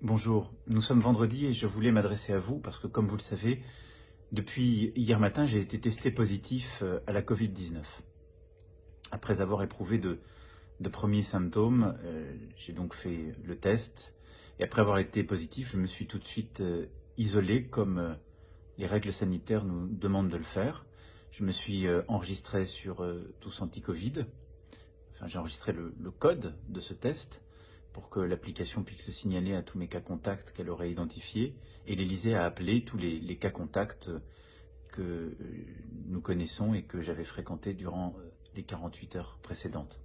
Bonjour, nous sommes vendredi et je voulais m'adresser à vous parce que, comme vous le savez, depuis hier matin, j'ai été testé positif à la Covid-19. Après avoir éprouvé de premiers symptômes, j'ai donc fait le test et après avoir été positif, je me suis tout de suite isolé comme les règles sanitaires nous demandent de le faire. Je me suis enregistré sur Tous Anti-Covid. Enfin, j'ai enregistré le code de ce test pour que l'application puisse le signaler à tous mes cas contacts qu'elle aurait identifiés, et l'Élysée a appelé tous les cas contacts que nous connaissons et que j'avais fréquentés durant les 48 heures précédentes.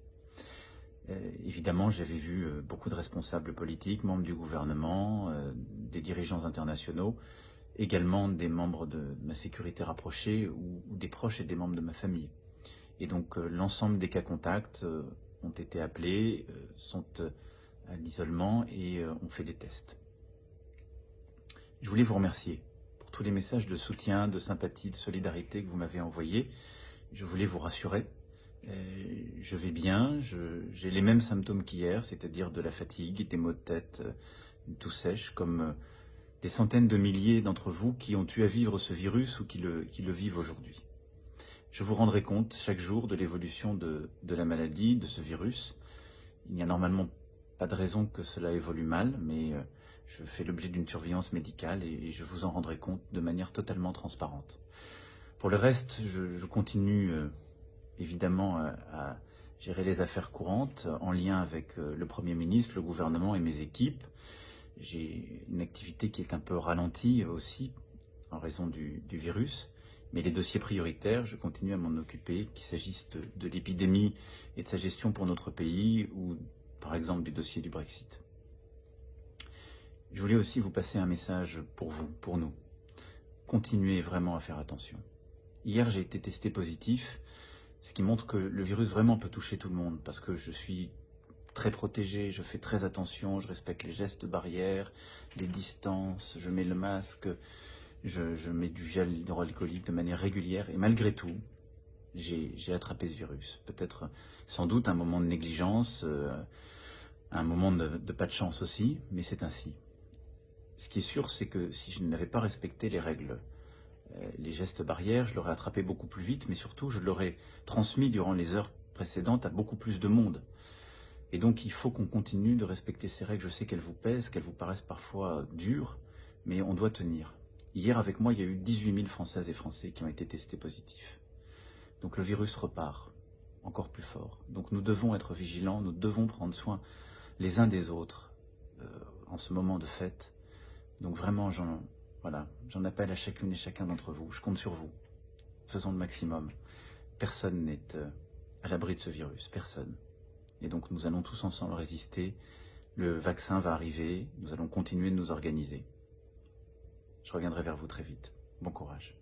Évidemment, j'avais vu beaucoup de responsables politiques, membres du gouvernement, des dirigeants internationaux, également des membres de ma sécurité rapprochée ou des proches et des membres de ma famille. Et donc l'ensemble des cas contacts ont été appelés, sont à l'isolement et ont fait des tests. Je voulais vous remercier pour tous les messages de soutien, de sympathie, de solidarité que vous m'avez envoyés. Je voulais vous rassurer. Je vais bien, j'ai les mêmes symptômes qu'hier, c'est-à-dire de la fatigue, des maux de tête, une toux sèche, comme des centaines de milliers d'entre vous qui ont eu à vivre ce virus ou qui le vivent aujourd'hui. Je vous rendrai compte chaque jour de l'évolution de la maladie, de ce virus. Il n'y a normalement pas de raison que cela évolue mal, mais je fais l'objet d'une surveillance médicale et je vous en rendrai compte de manière totalement transparente. Pour le reste, je continue évidemment à gérer les affaires courantes en lien avec le Premier ministre, le gouvernement et mes équipes. J'ai une activité qui est un peu ralentie aussi en raison du virus. Mais les dossiers prioritaires, je continue à m'en occuper, qu'il s'agisse de l'épidémie et de sa gestion pour notre pays, ou par exemple du dossier du Brexit. Je voulais aussi vous passer un message pour vous, pour nous. Continuez vraiment à faire attention. Hier, j'ai été testé positif, ce qui montre que le virus vraiment peut toucher tout le monde, parce que je suis très protégé, je fais très attention, je respecte les gestes barrières, les distances, je mets le masque, je mets du gel hydroalcoolique de manière régulière, et malgré tout, j'ai attrapé ce virus. Peut-être, sans doute, un moment de négligence, un moment de pas de chance aussi, mais c'est ainsi. Ce qui est sûr, c'est que si je n'avais pas respecté les règles, les gestes barrières, je l'aurais attrapé beaucoup plus vite, mais surtout, je l'aurais transmis durant les heures précédentes à beaucoup plus de monde. Et donc, il faut qu'on continue de respecter ces règles. Je sais qu'elles vous pèsent, qu'elles vous paraissent parfois dures, mais on doit tenir. Hier, avec moi, il y a eu 18 000 Françaises et Français qui ont été testés positifs. Donc le virus repart, encore plus fort. Donc nous devons être vigilants, nous devons prendre soin les uns des autres en ce moment de fête. Donc vraiment, j'en appelle à chacune et chacun d'entre vous. Je compte sur vous. Faisons le maximum. Personne n'est à l'abri de ce virus, personne. Et donc nous allons tous ensemble résister. Le vaccin va arriver, nous allons continuer de nous organiser. Je reviendrai vers vous très vite. Bon courage.